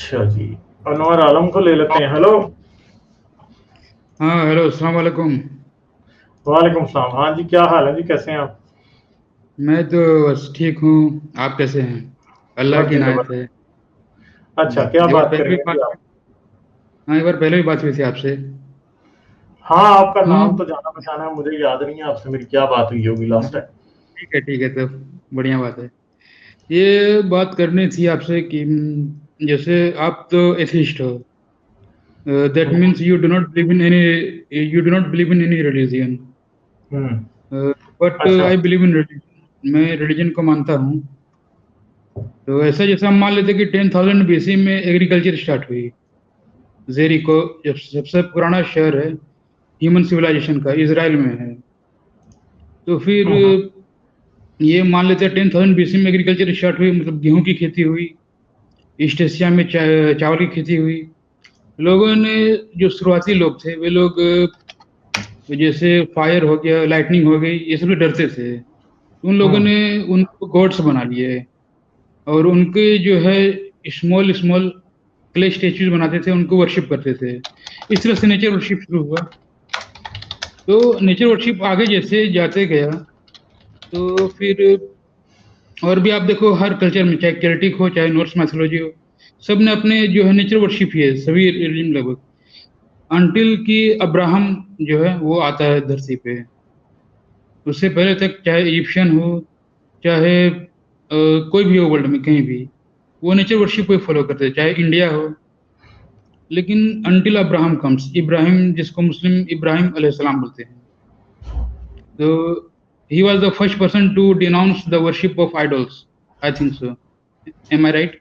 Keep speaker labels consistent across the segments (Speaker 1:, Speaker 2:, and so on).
Speaker 1: अच्छा जी, अनवर आलम को ले लेते हैं। हेलो।
Speaker 2: हाँ हेलो, अस्सलाम वालेकुम।
Speaker 1: वालेकुम सलाम। हाँ जी, क्या हाल है जी, कैसे हैं आप?
Speaker 2: मैं तो बस ठीक हूँ। आप कैसे हैं? अल्लाह की
Speaker 1: बढ़िया
Speaker 2: इनायत है।
Speaker 1: जबरदस्त। अच्छा, क्या
Speaker 2: एक बार
Speaker 1: बात
Speaker 2: पहले भी
Speaker 1: करेंगे
Speaker 2: बात
Speaker 1: जी आप?
Speaker 2: हाँ, एक बार पहले भी बात हुई थी आपसे।
Speaker 1: हाँ, आपका नाम
Speaker 2: हम्म।
Speaker 1: तो जाना पहचाना है, मुझे याद नहीं है आपसे मेरी क्या बात हुई होगी लास्ट
Speaker 2: हाँ,
Speaker 1: टाइम।
Speaker 2: ठीक है तो बढ़िया बात है। ये बात करनी थी आपसे कि जैसे आप तो एथिस्ट हो। That
Speaker 1: hmm.
Speaker 2: Means you do not believe in any religion.
Speaker 1: Hmm.
Speaker 2: But
Speaker 1: अच्छा।
Speaker 2: आई बिलीव इन रिलीजन, मैं रिलीजन को मानता हूँ। तो ऐसा जैसे हम मान लेते हैं कि 10,000 BC में एग्रीकल्चर स्टार्ट हुई। जेरिको जब सबसे पुराना शहर है ह्यूमन सिविलाइजेशन का, इसराइल में है। तो फिर
Speaker 1: हम्म।
Speaker 2: ये मान लेते हैं 10,000 BC में एग्रीकल्चर स्टार्ट हुई, मतलब गेहूं की खेती हुई। ईस्ट एशिया में चावल की खेती हुई। लोगों ने, जो शुरुआती लोग थे वे लोग, जैसे फायर हो गया, लाइटनिंग हो गई, ये सब से डरते थे। उन लोगों
Speaker 1: हम्म।
Speaker 2: ने उनको गॉड्स बना लिए। और उनके जो है स्मॉल स्मॉल क्ले स्टेच्यूज बनाते थे, उनको वर्शिप करते थे। इस तरह से नेचर वर्शिप शुरू हुआ। तो नेचर वर्शिप आगे जैसे जाते गया, तो फिर और भी आप देखो, हर कल्चर में, चाहे केल्टिक हो चाहे नॉर्स मैथोलॉजी हो, सब ने अपने जो है नेचर वर्शिप ही है, सभी रिलीजन लगभग। अनटिल कि अब्राहम जो है वो आता है धरती पे। उससे पहले तक चाहे इजिप्शियन हो, चाहे कोई भी हो वर्ल्ड में कहीं भी, वो नेचर वर्शिप को ही फॉलो करते हैं, चाहे इंडिया हो। लेकिन अनटिल अब्राहम कम्स, इब्राहिम जिसको मुस्लिम इब्राहिम अलैहिस्सलाम बोलते हैं, तो he was the first person to denounce the worship of idols, I think so. Am I right?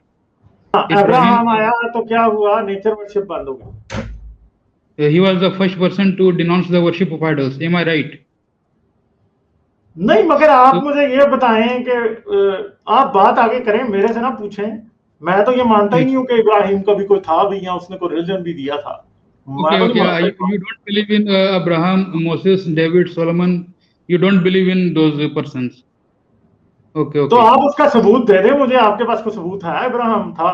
Speaker 1: हाँ,
Speaker 2: इब्राहिम,
Speaker 1: अब्राहम आया तो क्या हुआ, नेचर वर्शिप बंद हो गई?
Speaker 2: he was the first person to denounce the worship of idols, am I right?
Speaker 1: नहीं, मगर आप
Speaker 2: तो
Speaker 1: मुझे ये बताएं कि आप बात आगे करें, मेरे से ना पूछें। मैं तो ये मानता ही नहीं हूं कि इब्राहिम का भी कोई था भी या उसने कोई रिलीजन भी दिया था। मैं
Speaker 2: ओके
Speaker 1: तो नहीं
Speaker 2: ओके,
Speaker 1: मानता इस
Speaker 2: you
Speaker 1: बात
Speaker 2: don't believe in Abraham, Moses, David, Solomon, you don't believe in those persons? Okay
Speaker 1: को। तो
Speaker 2: ओके।
Speaker 1: आप उसका सबूत दे दें मुझे, आपके पास कोई सबूत है? इब्राहिम था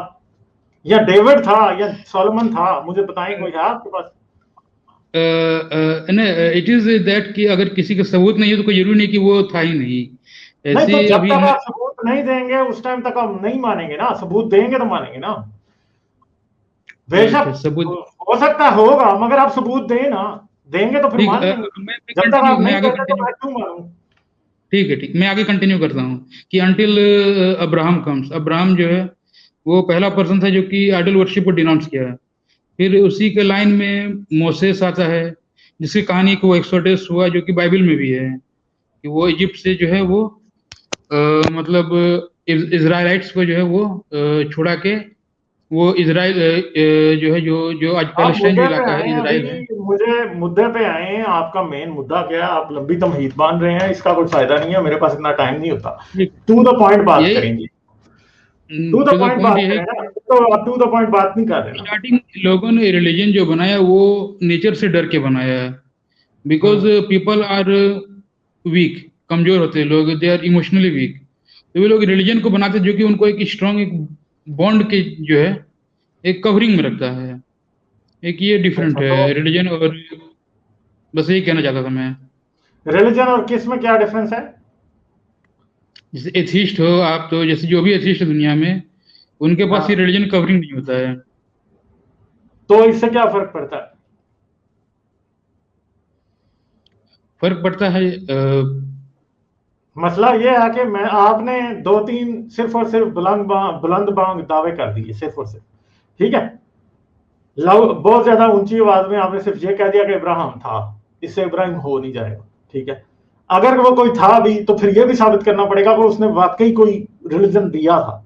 Speaker 1: या डेविड था या सोलोमन था, मुझे बताएं, कोई है आपके पास?
Speaker 2: नहीं, इट इज दैट कि अगर किसी का सबूत नहीं है तो कोई जरूरी नहीं कि वो था ही नहीं।
Speaker 1: नहीं, तो
Speaker 2: ऐसे
Speaker 1: जब
Speaker 2: अभी
Speaker 1: तक
Speaker 2: मैं,
Speaker 1: आप सबूत नहीं देंगे उस टाइम तक हम नहीं मानेंगे ना, सबूत देंगे तो मानेंगे ना।
Speaker 2: अच्छा,
Speaker 1: बेशक
Speaker 2: सबूत।
Speaker 1: हो सकता है होगा, मगर आप सबूत दें ना। देंगे तो फिर
Speaker 2: ठीक,
Speaker 1: मान लेंगे।
Speaker 2: मैं
Speaker 1: जब तक
Speaker 2: कंटिन्यू,
Speaker 1: आप
Speaker 2: मैं
Speaker 1: नहीं
Speaker 2: आगे
Speaker 1: देते तो
Speaker 2: कंटिन्यू,
Speaker 1: मैं क्यों मानूं?
Speaker 2: ठीक है ठीक, मैं आगे कंटिन्यू करता हूँ कि अनटिल अब्राहम कम्स, अब्राहम जो है वो पहला पर्सन था जो कि आइडल वर्शिप को डिनाउंस किया है। फिर उसी के लाइन में मोसेस आता है, जिसकी कहानी को एक्सोडस हुआ, जो कि बाइबल में भी है कि वो इजिप्ट से जो है वो मतलब इजराइलाइट्स को जो है वो छुड़ा के, वो इसराइल जो है, जो जो आज
Speaker 1: आप
Speaker 2: पैलेस्टाइन जो
Speaker 1: मुद्दे पे
Speaker 2: इलाका
Speaker 1: आए
Speaker 2: है,
Speaker 1: हैं
Speaker 2: इसराइल है।
Speaker 1: अभी। मुझे मुद्दे पे आए हैं। आपका मेन मुद्दा क्या है? आप लंबी तमहीद बांध रहे हैं, इसका कोई फायदा नहीं है, मेरे पास इतना टाइम नहीं होता।
Speaker 2: ठीक।
Speaker 1: टू द पॉइंट बात
Speaker 2: यही
Speaker 1: करेंगे। To the
Speaker 2: to the
Speaker 1: point
Speaker 2: point
Speaker 1: बात
Speaker 2: ये है
Speaker 1: करें
Speaker 2: कि
Speaker 1: ना, तो आप टू द पॉइंट बात नहीं कर रहे ना।
Speaker 2: स्टार्टिंग लोगों ने रिलीजन जो बनाया वो नेचर से डर के बनाया है। Because
Speaker 1: hmm.
Speaker 2: People are weak, कमजोर होते हैं लोग, दे आर इमोशनली वीक। तो वे लोग रिलीजन को बनाते हैं जो कि उनको एक स्ट्रांग, एक बॉन्ड के जो है एक कवरिंग में रखता है। एक ये डिफरेंट
Speaker 1: अच्छा,
Speaker 2: है
Speaker 1: तो
Speaker 2: रिलीजन और, बस यही कहना चाहता था मैं।
Speaker 1: रिलीजन और किस में क्या डिफरेंस है?
Speaker 2: जैसे एथिस्ट हो आप, तो जैसे जो भी एथिस्ट है दुनिया में, उनके पास ये
Speaker 1: हाँ,
Speaker 2: रिलीजन कवरिंग नहीं होता है।
Speaker 1: तो इससे क्या फर्क पड़ता है?
Speaker 2: फर्क पड़ता है
Speaker 1: मसला ये है कि मैं आपने दो तीन सिर्फ और सिर्फ बुलंद बांग दावे कर दिए, सिर्फ और सिर्फ। ठीक है। लव बहुत ज्यादा ऊंची आवाज में आपने सिर्फ ये कह दिया कि इब्राहिम था। इससे इब्राहिम हो नहीं जाएगा। ठीक है। अगर वो कोई था भी तो फिर यह भी साबित करना पड़ेगा कि उसने वाकई कोई रिलीजन दिया था,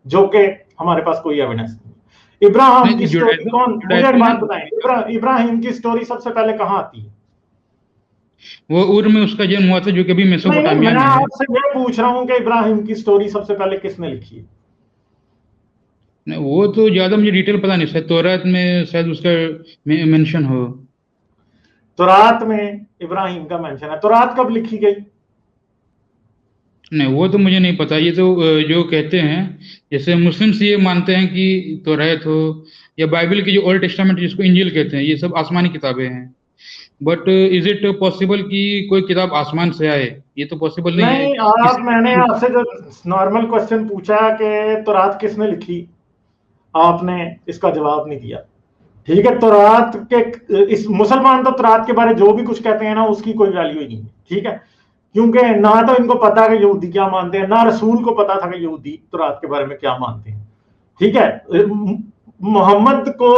Speaker 1: जो कि हमारे पास कोई एविडेंस नहीं। इब्राहिम की
Speaker 2: नहीं,
Speaker 1: स्टोरी
Speaker 2: जुडाइज्म,
Speaker 1: कौन, मुझे एक
Speaker 2: जुडाइज्म है।
Speaker 1: बात बताएं, इब्राहिम की स्टोरी सबसे पहले कहां आती है?
Speaker 2: वो उर में उसका जन्म हुआ था, जो कि अभी
Speaker 1: नहीं,
Speaker 2: मेसोपोटामिया
Speaker 1: मैं
Speaker 2: में है।
Speaker 1: आपसे ये पूछ रहा हूं कि इब्राहिम की स्टोरी सबसे पहले किसने लिखी है?
Speaker 2: नहीं, वो तो ज्यादा मुझे डिटेल पता नहीं, शायद तौरात में शायद उसका मेंशन हो।
Speaker 1: तौरात में इब्राहिम का मेंशन है। तौरात कब लिखी गई?
Speaker 2: नहीं, वो तो मुझे नहीं पता। ये तो जो कहते हैं, जैसे मुस्लिम्स ये मानते हैं कि तौरात हो या बाइबल की जो ओल्ड टेस्टामेंट जिसको इंजील कहते हैं, ये सब आसमानी किताबें हैं। बट इज इट पॉसिबल कि कोई किताब आसमान से आए? ये तो पॉसिबल नहीं है।
Speaker 1: नहीं, आप, मैंने आपसे जो नॉर्मल क्वेश्चन पूछा कि तौरात किसने लिखी, आपने इसका जवाब नहीं दिया। ठीक है, तौरात के इस मुसलमान तो तौरात के बारे जो भी कुछ कहते हैं ना, उसकी कोई वैल्यू ही नहीं है। ठीक है, क्योंकि ना तो इनको पता कि यहूदी क्या मानते हैं, ना रसूल को पता था कि यहूदी तौरात के बारे में क्या मानते हैं। ठीक है, मोहम्मद को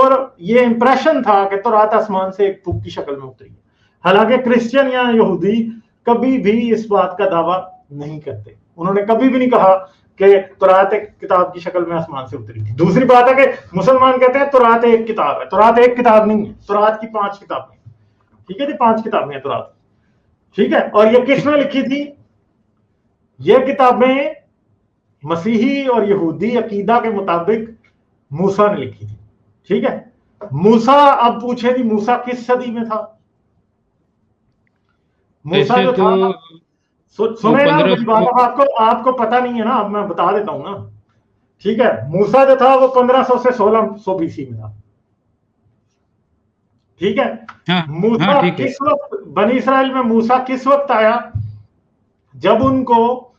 Speaker 1: ये इंप्रेशन था कि तौरात आसमान से एक बुक की शक्ल में उतरी है। हालांकि क्रिश्चियन या यहूदी कभी भी इस बात का दावा नहीं करते। उन्होंने कभी भी नहीं कहा कि तौरात एक किताब की शक्ल में आसमान से उतरी थी। दूसरी बात है कि मुसलमान कहते हैं तौरात एक किताब है। तौरात एक किताब नहीं है, तौरात की 5 किताबें। ठीक है जी, 5 किताबें हैं तौरात। ठीक है, और ये किसने लिखी थी? ये किताबें मसीही और यहूदी अकीदा के मुताबिक मूसा ने लिखी थी। ठीक है, मूसा, अब पूछे जी मूसा किस सदी में था? मूसा
Speaker 2: ऐसे
Speaker 1: जो
Speaker 2: तो
Speaker 1: था,
Speaker 2: वो
Speaker 1: सुने ना मेरी बात,
Speaker 2: 1500।
Speaker 1: अब आपको पता नहीं है ना, अब मैं बता देता हूं ना। ठीक है, मूसा जो था वो 1500 से 1600 बीसी में था। ठीक है,
Speaker 2: हाँ हाँ,
Speaker 1: मूसा
Speaker 2: ठीक है।
Speaker 1: किस वक्त बनी इसराइल में, मूसा किस वक्त आया? जब उनको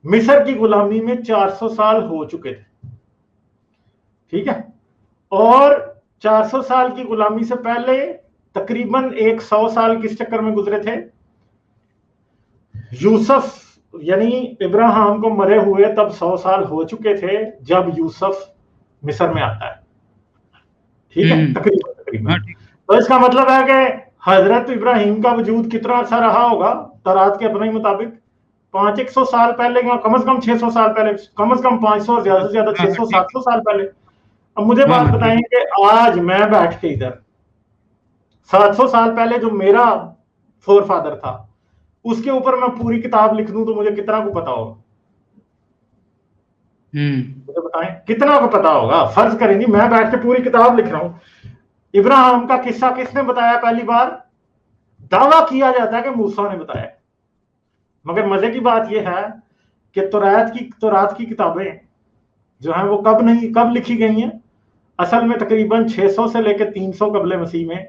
Speaker 1: मिस्र की गुलामी में 400 साल हो चुके थे। ठीक है, और 400 साल की गुलामी से पहले तकरीबन 100 साल किस चक्कर में गुजरे थे? यूसुफ यानी इब्राहिम को मरे हुए तब 100 साल हो चुके थे जब यूसुफ मिस्र में आता है। ठीक है, तकरीबन तकरीबन।
Speaker 2: हाँ, ठीक।
Speaker 1: तो इसका मतलब है कि हजरत इब्राहिम का वजूद कितना अच्छा रहा होगा तौरात के अपने मुताबिक? 500-100 साल पहले, या कम से कम 600 साल पहले, कम से कम 500 और ज्यादा से ज्यादा
Speaker 2: हाँ हाँ, ठीक।
Speaker 1: 600-700 साल पहले। अब मुझे
Speaker 2: हाँ
Speaker 1: बात
Speaker 2: हाँ,
Speaker 1: बताएं
Speaker 2: ठीक।
Speaker 1: कि आज मैं बैठ के इधर 700 साल पहले जो मेरा फोर फादर था, उसके ऊपर मैं पूरी किताब लिख दूं तो मुझे कितना को पता होगा? मुझे बताएं कितना को पता होगा? फर्ज करेंगे मैं बैठ के पूरी किताब लिख रहा हूं, इब्राहिम का किस्सा किसने बताया पहली बार? दावा किया जाता है कि मूसा ने बताया। मगर मजे की बात यह है कि तौरात की किताबें जो हैं वो कब लिखी गई हैं? असल में तकरीबन 600 से लेकर 300 कबले मसीह में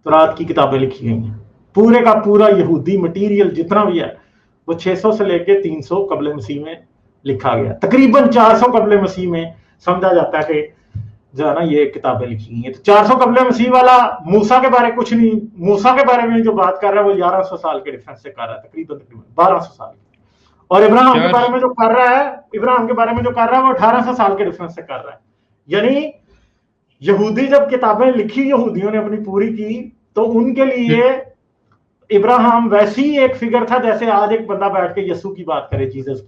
Speaker 1: तौरात की किताबें लिखी गई हैं। पूरे का पूरा यहूदी मटीरियल जितना भी है वो 600 से लेकर 300 कबले मसीह में लिखा गया। तकरीबन 400 कबले मसीह में समझा जाता है कि जो है ना ये किताबें लिखी गई हैं। तो 400 कबले मसीह वाला मूसा के बारे कुछ नहीं, मूसा के बारे में जो बात कर रहा है वो 1100 साल के डिफरेंस से कर रहा है, तकरीबन 1200 साल। और इब्राहिम के बारे में जो कर रहा है, इब्राहिम के बारे में जो कर रहा है वो 1800 साल के डिफरेंस से कर रहा है। यानी यहूदी जब किताबें लिखी यहूदियों ने अपनी पूरी की, तो उनके लिए इब्राहिम वैसी एक फिगर था जैसे आज एक बंदा बैठ के यीशु की बात करे, जीसस की।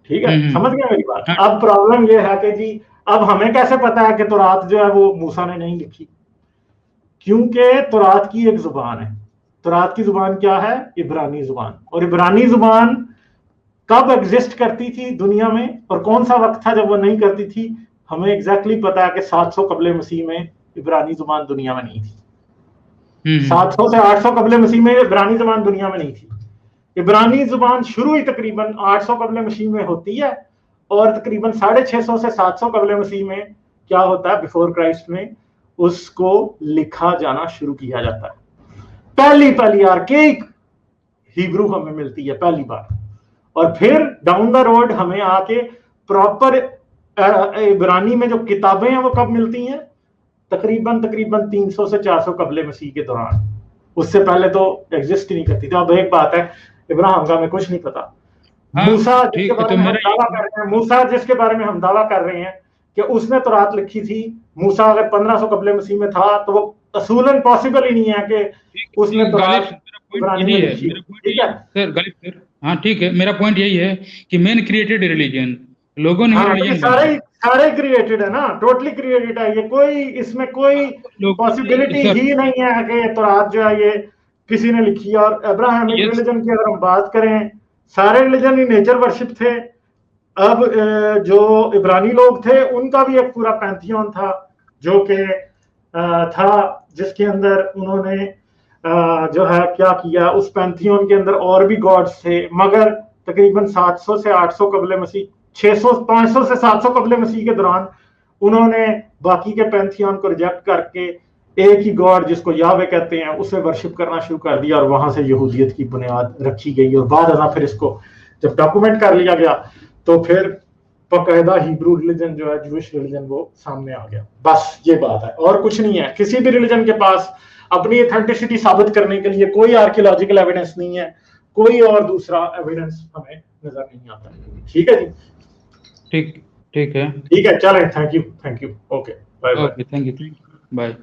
Speaker 1: ठीक है, समझ गए मेरी बात? अब प्रॉब्लम यह है कि जी अब हमें कैसे पता है कि तौरात जो है वो मूसा ने नहीं लिखी? क्योंकि तौरात की एक जुबान है। तौरात की जुबान क्या है? इब्रानी जुबान। और इब्रानी जुबान कब एग्जिस्ट करती थी दुनिया में और कौन सा वक्त था जब वो नहीं करती थी? हमें एग्जैक्टली पता है कि 700 कबले मसीह में इब्रानी जुबान दुनिया में नहीं थी। 700 से 800 कबले मसीह में इब्रानी जुबान दुनिया में नहीं थी। इब्रानी जुबान शुरू ही तकरीबन 800 कबले मसीह में होती है और तकरीबन 650 से 700 कबले मसीह में क्या होता है? बिफोर क्राइस्ट में उसको लिखा जाना शुरू किया जाता है। पहली आर्केक हिब्रू हमें मिलती है पहली बार, और फिर डाउन द रोड हमें आके प्रॉपर इब्रानी में जो किताबें हैं वो कब मिलती हैं? तकरीबन 300 से 400 कबले मसीह के दौरान। उससे पहले तो एग्जिस्ट ही नहीं करती थी। अब एक बात है, इब्राहिम का हमें कुछ नहीं पता। मूसा जिसके बारे में हम दावा कर रहे हैं, मूसा जिसके बारे में हम दावा कर रहे हैं कि उसने तौरात लिखी थी, मूसा अगर 1500 कबले मसीह में था तो वो असूलन पॉसिबल ही नहीं है कि उसने तौरात इब्रानी में लिखी। ठीक है
Speaker 2: सर, गालिब सर, हाँ ठीक है, मेरा पॉइंट यही है कि मैन क्रिएटेड रिलीजन, लोगों ने ही रिलीजन बनाया।
Speaker 1: सारे क्रिएटेड है ना, टोटली क्रिएटेड है ये, कोई इसमें कोई पॉसिबिलिटी ही नहीं है कि तौरात जो है ये किसी ने लिखी है। और अब्राहमिक रिलीजन की अगर हम बात करें, सारे रिलीजन ही नेचर वर्शिप थे। अब जो इब्रानी लोग थे उनका भी एक पूरा पैंथियन था जो कि था, जिसके अंदर उन्होंने जो है क्या किया, उस पैंथियन के अंदर और भी गॉड्स थे, मगर तकरीबन 700 से 800 कबले मसीह, 600 500 से 700 कबले मसीह के दौरान उन्होंने बाकी के पैंथियन को रिजेक्ट करके एक ही गॉड जिसको यावे कहते हैं उसे वर्शिप करना शुरू कर दिया, और वहां से यहूदियत की बुनियाद रखी गई। और बाद में फिर इसको जब डॉक्यूमेंट कर लिया गया तो फिर बकायदा हिब्रू रिलीजन जो है, जूइश रिलीजन, वो सामने आ गया। बस ये बात है, और कुछ नहीं है। किसी भी रिलीजन के पास अपनी ऑथेंटिसिटी साबित करने के लिए कोई आर्कियोलॉजिकल एविडेंस नहीं है, कोई और दूसरा एविडेंस हमें नजर नहीं आता। ठीक है जी,
Speaker 2: ठीक ठीक है,
Speaker 1: ठीक है, चलें, thank you, okay, bye bye.
Speaker 2: Okay, thank you, bye.